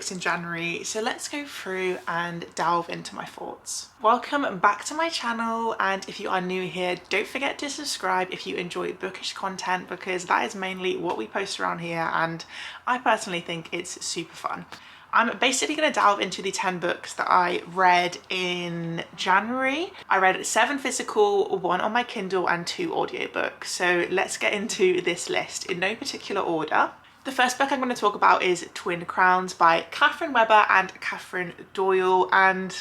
books in January, so let's go through and delve into my thoughts. Welcome back to my channel, and if you are new here, don't forget to subscribe if you enjoy bookish content, because that is mainly what we post around here and I personally think it's super fun. I'm basically going to delve into the 10 books that I read in January. I read 7 physical, 1 on my Kindle and 2 audiobooks. So let's get into this list in no particular order. The first book I'm going to talk about is Twin Crowns by Catherine Webber and Catherine Doyle, and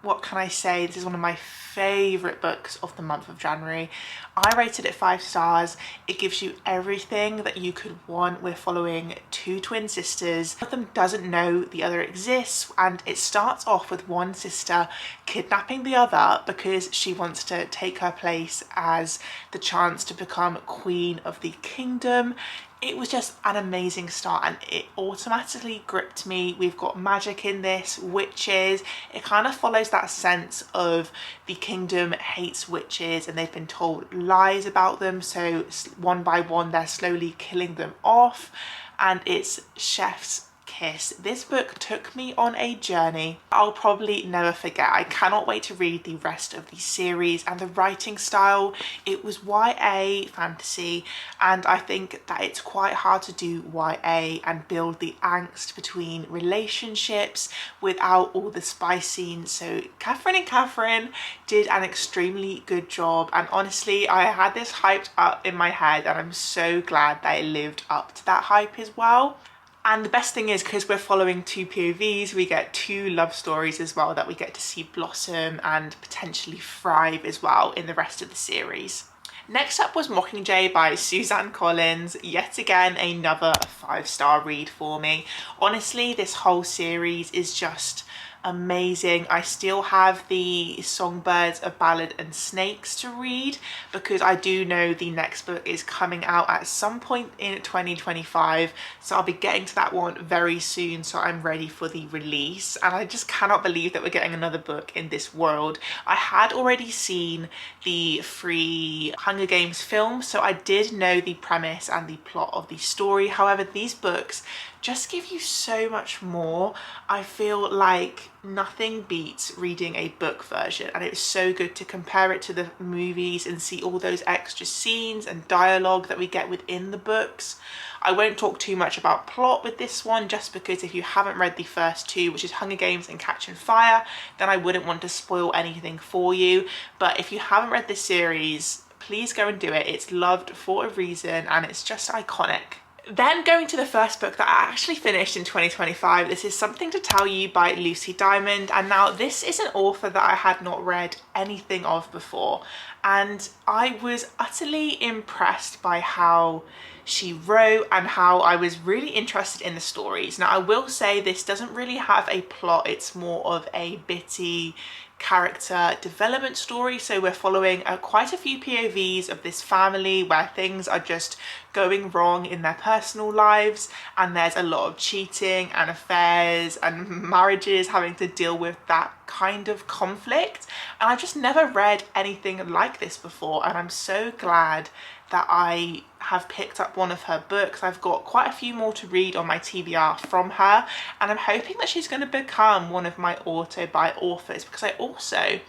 what can I say? This is one of my favourite books of the month of January. I rated it 5 stars. It gives you everything that you could want. We're following 2 twin sisters. One of them doesn't know the other exists, and it starts off with one sister kidnapping the other because she wants to take her place as the chance to become queen of the kingdom. It was just an amazing start and it automatically gripped me. We've got magic in this, witches. It kind of follows that sense of the kingdom hates witches and they've been told lies about them, so one by one they're slowly killing them off, and it's chef's kiss. This book took me on a journey I'll probably never forget. I cannot wait to read the rest of the series, and the writing style, it was YA fantasy, and I think that it's quite hard to do YA and build the angst between relationships without all the spice scenes. So Catherine did an extremely good job, and honestly I had this hyped up in my head and I'm so glad that it lived up to that hype as well. And the best thing is, because we're following 2 POVs, we get 2 love stories as well that we get to see blossom and potentially thrive as well in the rest of the series. Next up was Mockingjay by Suzanne Collins. Yet again, another 5-star read for me. Honestly, this whole series is just amazing. I still have the Songbirds, A Ballad and Snakes to read, because I do know the next book is coming out at some point in 2025, so I'll be getting to that one very soon, so I'm ready for the release. And I just cannot believe that we're getting another book in this world. I had already seen the free Hunger Games film, so I did know the premise and the plot of the story. However, these books just give you so much more. I feel like nothing beats reading a book version, and it's so good to compare it to the movies and see all those extra scenes and dialogue that we get within the books. I won't talk too much about plot with this one, just because if you haven't read the first 2, which is Hunger Games and Catching Fire, then I wouldn't want to spoil anything for you. But if you haven't read this series, please go and do it. It's loved for a reason and it's just iconic. Then going to the first book that I actually finished in 2025, this is Something to Tell You by Lucy Diamond. And now this is an author that I had not read anything of before, and I was utterly impressed by how she wrote and how I was really interested in the stories. Now I will say this doesn't really have a plot, it's more of a bitty character development story. So we're following quite a few POVs of this family where things are just going wrong in their personal lives, and there's a lot of cheating and affairs and marriages having to deal with that kind of conflict. And I've just never read anything like this before, and I'm so glad that I have picked up one of her books. I've got quite a few more to read on my TBR from her, and I'm hoping that she's going to become one of my auto-buy authors, because I also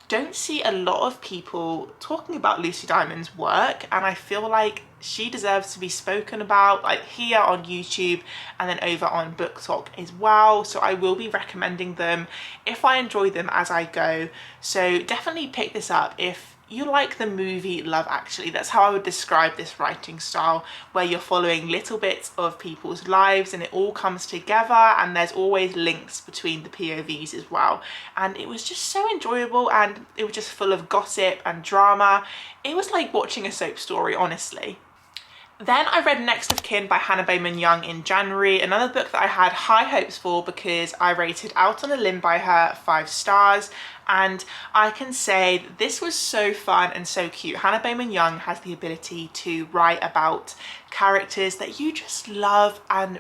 don't see a lot of people talking about Lucy Diamond's work, and I feel like she deserves to be spoken about, like here on YouTube and then over on Book Talk as well. So I will be recommending them if I enjoy them as I go. So definitely pick this up if you like the movie Love Actually. That's how I would describe this writing style, where you're following little bits of people's lives and it all comes together, and there's always links between the POVs as well. And it was just so enjoyable, and it was just full of gossip and drama. It was like watching a soap story, honestly. Then I read Next of Kin by Hannah Bayman Young in January, another book that I had high hopes for because I rated Out on a Limb by her 5 stars, and I can say this was so fun and so cute. Hannah Bayman Young has the ability to write about characters that you just love and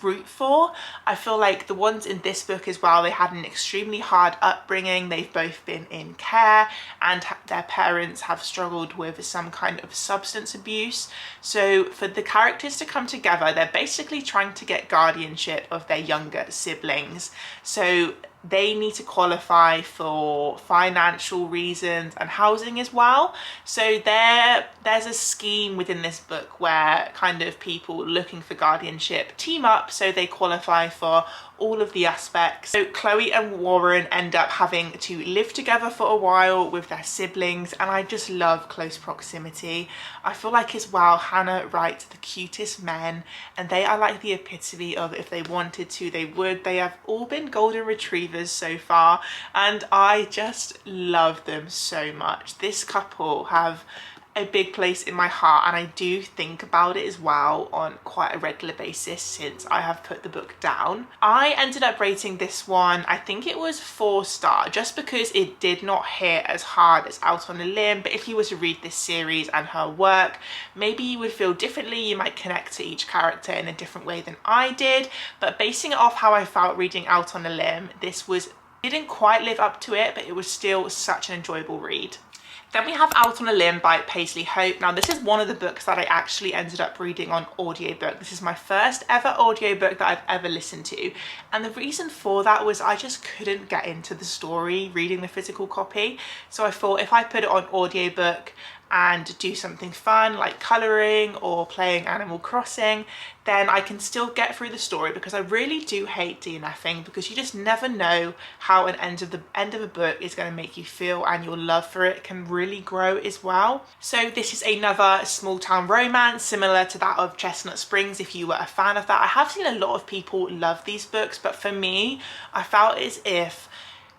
root for. I feel like the ones in this book as well, they had an extremely hard upbringing. They've both been in care and their parents have struggled with some kind of substance abuse. So for the characters to come together, they're basically trying to get guardianship of their younger siblings. So they need to qualify for financial reasons and housing as well. So there's a scheme within this book where kind of people looking for guardianship team up so they qualify for all of the aspects. So Chloe and Warren end up having to live together for a while with their siblings, and I just love close proximity. I feel like as well Hannah writes the cutest men, and they are like the epitome of if they wanted to they would. They have all been golden retrievers so far and I just love them so much. This couple have a big place in my heart, and I do think about it as well on quite a regular basis since I have put the book down. I ended up rating this one, I think it was 4-star, just because it did not hit as hard as Out on a Limb. But if you were to read this series and her work, maybe you would feel differently. You might connect to each character in a different way than I did, but basing it off how I felt reading Out on a Limb, this didn't quite live up to it, but it was still such an enjoyable read. Then we have Out on a Limb by Paisley Hope. Now this is one of the books that I actually ended up reading on audiobook. This is my first ever audiobook that I've ever listened to. And the reason for that was I just couldn't get into the story reading the physical copy. So I thought if I put it on audiobook and do something fun like colouring or playing Animal Crossing, then I can still get through the story, because I really do hate DNFing, because you just never know how an end of a book is going to make you feel, and your love for it can really grow as well. So this is another small town romance similar to that of Chestnut Springs, if you were a fan of that. I have seen a lot of people love these books, but for me, I felt as if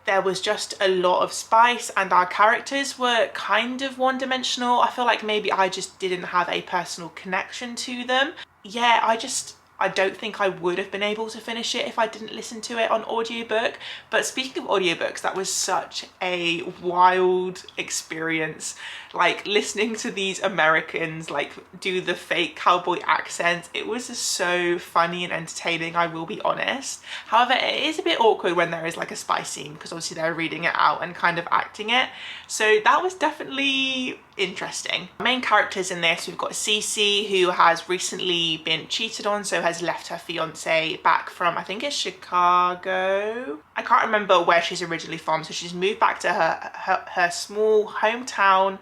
there was just a lot of spice and our characters were kind of one-dimensional. I feel like maybe I just didn't have a personal connection to them. Yeah, I don't think I would have been able to finish it if I didn't listen to it on audiobook. But speaking of audiobooks, that was such a wild experience. Like listening to these Americans like do the fake cowboy accents, it was just so funny and entertaining, I will be honest. However, it is a bit awkward when there is like a spy scene, because obviously they're reading it out and kind of acting it. So that was definitely interesting. Main characters in this, we've got Cece, who has recently been cheated on, so has left her fiance back from, I think it's Chicago. I can't remember where she's originally from, so she's moved back to her small hometown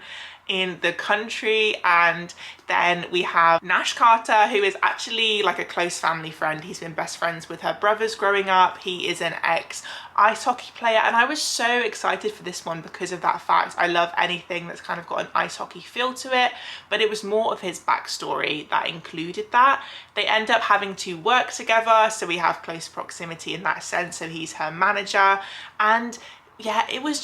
in the country. And then we have Nash Carter, who is actually like a close family friend. He's been best friends with her brothers growing up. He is an ex ice hockey player, and I was so excited for this one because of that fact. I love anything that's kind of got an ice hockey feel to it, but it was more of his backstory that included that. They end up having to work together, so we have close proximity in that sense. So he's her manager, and yeah, it was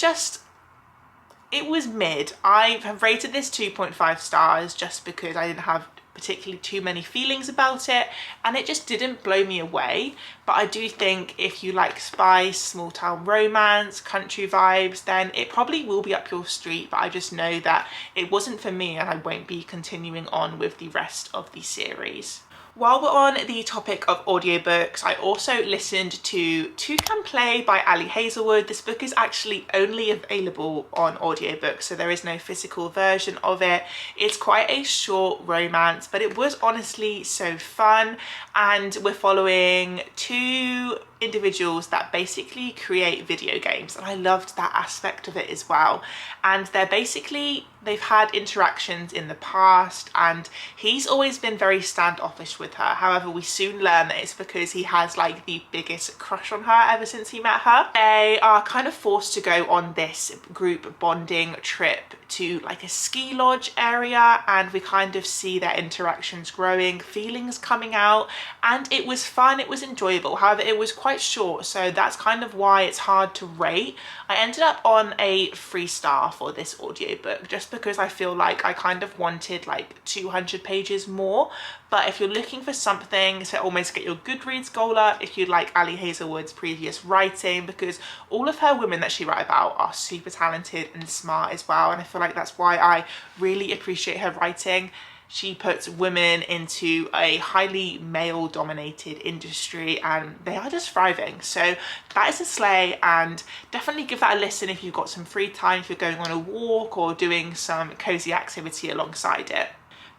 mid. I have rated this 2.5 stars just because I didn't have particularly too many feelings about it, and it just didn't blow me away. But I do think if you like spice, small town romance, country vibes, then it probably will be up your street. But I just know that it wasn't for me, and I won't be continuing on with the rest of the series. While we're on the topic of audiobooks, I also listened to Two Can Play by Ali Hazelwood. This book is actually only available on audiobook, so there is no physical version of it. It's quite a short romance, but it was honestly so fun. And we're following two individuals that basically create video games, and I loved that aspect of it as well. And they've had interactions in the past, and he's always been very standoffish with her. However, we soon learn that it's because he has like the biggest crush on her ever since he met her. They are kind of forced to go on this group bonding trip to like a ski lodge area, and we kind of see their interactions growing, feelings coming out, and it was fun, it was enjoyable. However, it was quite short, so that's kind of why it's hard to rate. I ended up on a 3-star for this audiobook just because I feel like I kind of wanted like 200 pages more. But if you're looking for something to almost get your Goodreads goal up, if you like Ali Hazelwood's previous writing, because all of her women that she wrote about are super talented and smart as well, and I feel like that's why I really appreciate her writing. She puts women into a highly male dominated industry and they are just thriving. So that is a slay, and definitely give that a listen if you've got some free time, if you're going on a walk or doing some cozy activity alongside it.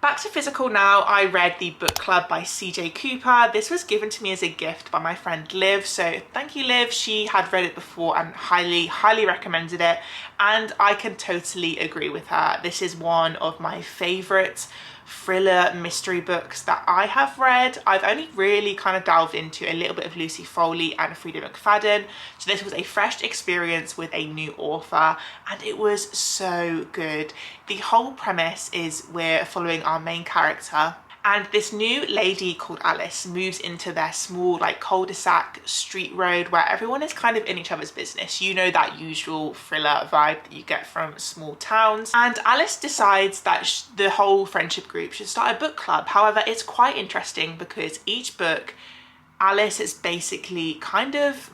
Back to physical now. I read The Book Club by CJ Cooper. This was given to me as a gift by my friend Liv, so thank you Liv. She had read it before and highly recommended it, and I can totally agree with her. This is one of my favourite thriller mystery books that I have read. I've only really kind of delved into a little bit of Lucy Foley and Frida McFadden, so this was a fresh experience with a new author, and it was so good. The whole premise is we're following our main character, and this new lady called Alice moves into their small like cul-de-sac street road where everyone is kind of in each other's business. You know, that usual thriller vibe that you get from small towns. And Alice decides that the whole friendship group should start a book club. However, it's quite interesting because each book, Alice has basically kind of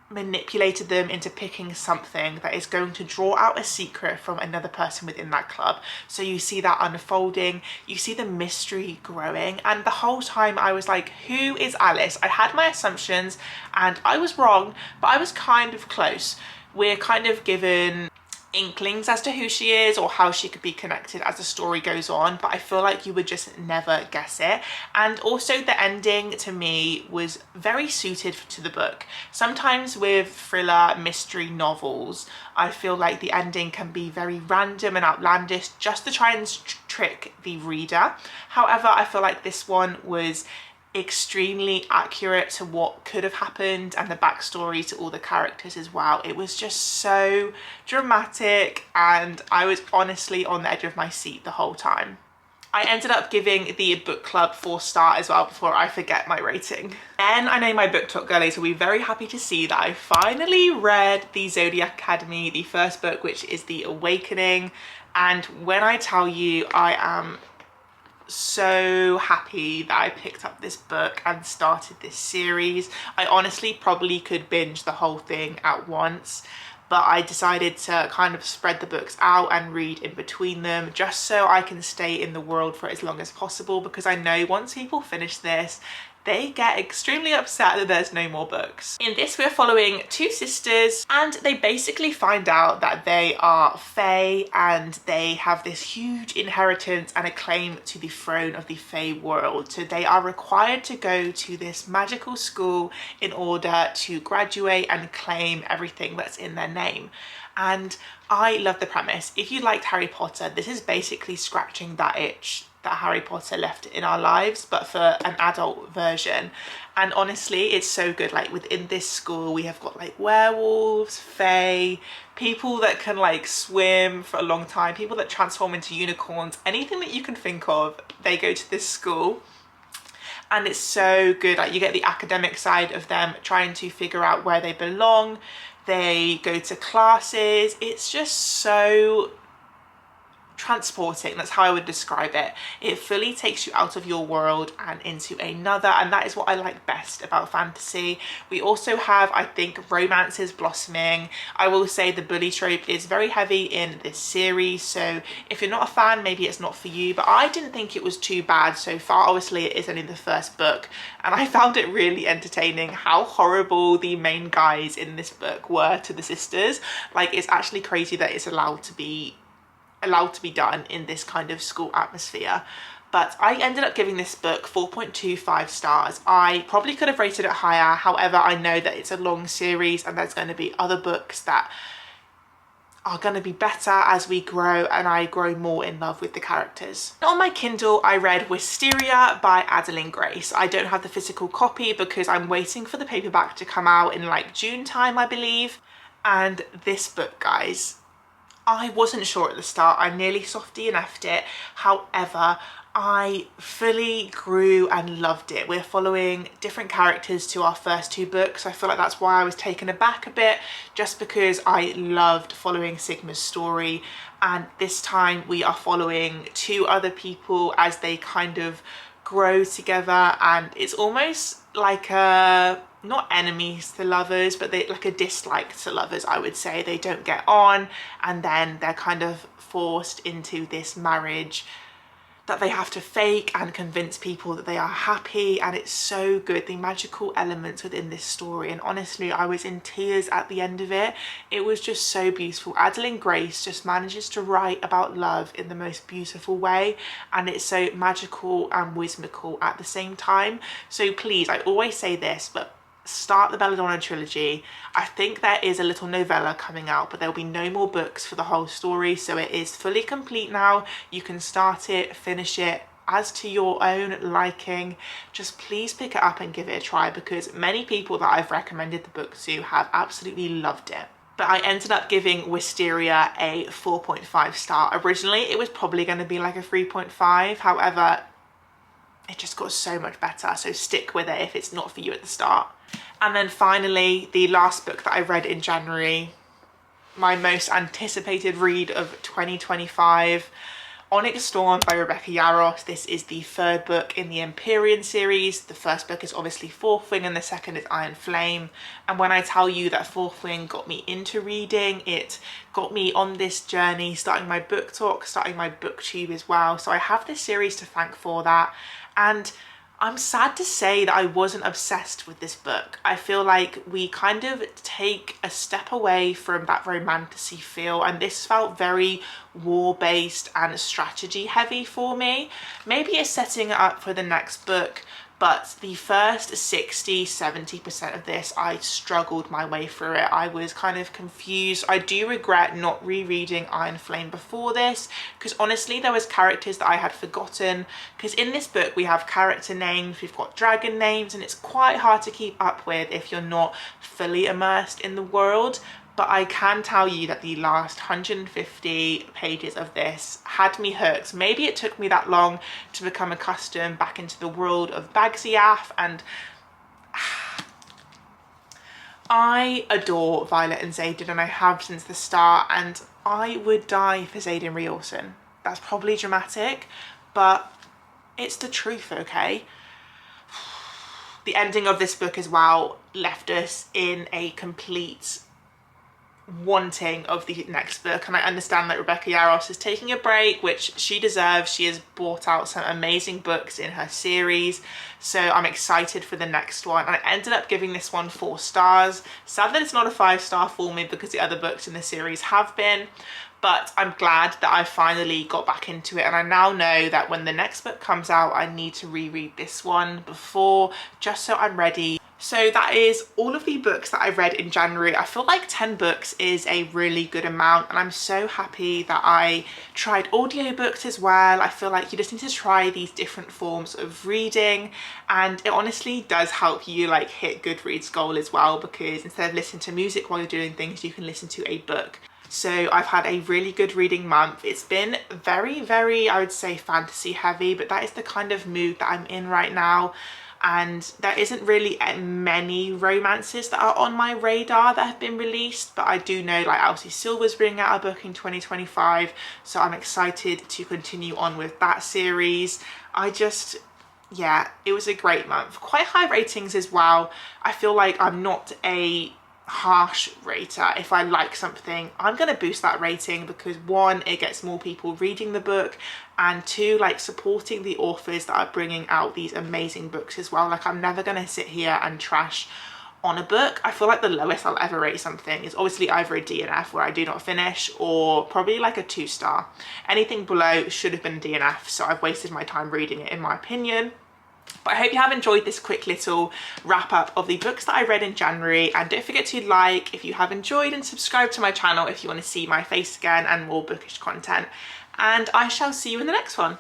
manipulated them into picking something that is going to draw out a secret from another person within that club. So you see that unfolding, you see the mystery growing, and the whole time I was like, who is Alice? I had my assumptions and I was wrong, but I was kind of close. We're kind of given inklings as to who she is or how she could be connected as the story goes on, but I feel like you would just never guess it. And also the ending to me was very suited to the book. Sometimes with thriller mystery novels, I feel like the ending can be very random and outlandish just to try and trick the reader. However, I feel like this one was extremely accurate to what could have happened and the backstory to all the characters as well. It was just so dramatic and I was honestly on the edge of my seat the whole time. I ended up giving the book club 4-star as well before I forget my rating. Then I know my book talk girlies will be very happy to see that I finally read the Zodiac Academy, the first book, which is The Awakening. And when I tell you, I am so happy that I picked up this book and started this series. I honestly probably could binge the whole thing at once, but I decided to kind of spread the books out and read in between them just so I can stay in the world for as long as possible, because I know once people finish this, they get extremely upset that there's no more books. In this, we're following two sisters and they basically find out that they are fae and they have this huge inheritance and a claim to the throne of the fae world. So they are required to go to this magical school in order to graduate and claim everything that's in their name. And I love the premise. If you liked Harry Potter, this is basically scratching that itch that Harry Potter left in our lives, but for an adult version. And honestly, it's so good. Like within this school, we have got like werewolves, fae, people that can like swim for a long time, people that transform into unicorns, anything that you can think of, they go to this school. And it's so good. Like you get the academic side of them trying to figure out where they belong. They go to classes. It's just so transporting. That's how I would describe it. It fully takes you out of your world and into another, and that is what I like best about fantasy. We also have, I think, romances blossoming. I will say the bully trope is very heavy in this series, so if you're not a fan, maybe it's not for you, but I didn't think it was too bad so far. Obviously it is only the first book, and I found it really entertaining how horrible the main guys in this book were to the sisters. Like, it's actually crazy that it's allowed to be done in this kind of school atmosphere. But I ended up giving this book 4.25 stars. I probably could have rated it higher. However, I know that it's a long series and there's going to be other books that are going to be better as we grow and I grow more in love with the characters. On my Kindle, I read Wisteria by Adeline Grace. I don't have the physical copy because I'm waiting for the paperback to come out in like June time, I believe. And this book, guys, I wasn't sure at the start. I nearly soft DNF'd it. However, I fully grew and loved it. We're following different characters to our first two books. I feel like that's why I was taken aback a bit, just because I loved following Sigma's story. And this time we are following two other people as they kind of grow together, and it's almost like a, not enemies to lovers, but they like a dislike to lovers, I would say. They don't get on and then they're kind of forced into this marriage that they have to fake and convince people that they are happy, and it's so good, the magical elements within this story. And honestly, I was in tears at the end of it. It was just so beautiful. Adeline Grace just manages to write about love in the most beautiful way, and it's so magical and whimsical at the same time. So please, I always say this, but start the Belladonna trilogy. I think there is a little novella coming out, but there'll be no more books for the whole story, so it is fully complete now. You can start it, finish it as to your own liking. Just please pick it up and give it a try, because many people that I've recommended the book to have absolutely loved it. But I ended up giving Wisteria a 4.5 star. Originally it was probably going to be like a 3.5, however it just got so much better, so stick with it if it's not for you at the start. And then finally, the last book that I read in January, my most anticipated read of 2025, Onyx Storm by Rebecca Yarros. This is the third book in the Empyrean series. The first book is obviously Fourth Wing and the second is Iron Flame. And when I tell you that Fourth Wing got me into reading, it got me on this journey, starting my book talk, starting my booktube as well. So I have this series to thank for that. And I'm sad to say that I wasn't obsessed with this book. I feel like we kind of take a step away from that romantasy feel, and this felt very war-based and strategy heavy for me. Maybe it's setting it up for the next book, but the first 60–70% of this, I struggled my way through it. I was kind of confused. I do regret not rereading Iron Flame before this, because honestly there was characters that I had forgotten, because in this book we have character names, we've got dragon names, and it's quite hard to keep up with if you're not fully immersed in the world. But I can tell you that the last 150 pages of this had me hooked. Maybe it took me that long to become accustomed back into the world of Bagsiath, and I adore Violet and Xaden, and I have since the start, and I would die for Xaden Riorson. That's probably dramatic, but it's the truth, okay? The ending of this book as well left us in a complete wanting of the next book, and I understand that Rebecca Yarros is taking a break, which she deserves. She has brought out some amazing books in her series, so I'm excited for the next one. And I ended up giving this one 4 stars. Sad that it's not a 5-star for me, because the other books in the series have been, but I'm glad that I finally got back into it, and I now know that when the next book comes out I need to reread this one before, just so I'm ready. So that is all of the books that I read in January. I feel like 10 books is a really good amount, and I'm so happy that I tried audiobooks as well. I feel like you just need to try these different forms of reading, and it honestly does help you like hit Goodreads goal as well, because instead of listening to music while you're doing things, you can listen to a book. So I've had a really good reading month. It's been very, I would say, fantasy heavy, but that is the kind of mood that I'm in right now. And there isn't really many romances that are on my radar that have been released, but I do know like Elsie Silver's bringing out a book in 2025, so I'm excited to continue on with that series. Yeah, it was a great month. Quite high ratings as well. I feel like I'm not a harsh rater. If I like something, I'm gonna boost that rating, because 1, it gets more people reading the book, and 2, like supporting the authors that are bringing out these amazing books as well. Like I'm never gonna sit here and trash on a book. I feel like the lowest I'll ever rate something is obviously either a DNF where I do not finish, or probably like a 2-star. Anything below should have been DNF, so I've wasted my time reading it in my opinion. But I hope you have enjoyed this quick little wrap up of the books that I read in January, and don't forget to like if you have enjoyed, and subscribe to my channel if you want to see my face again and more bookish content, and I shall see you in the next one.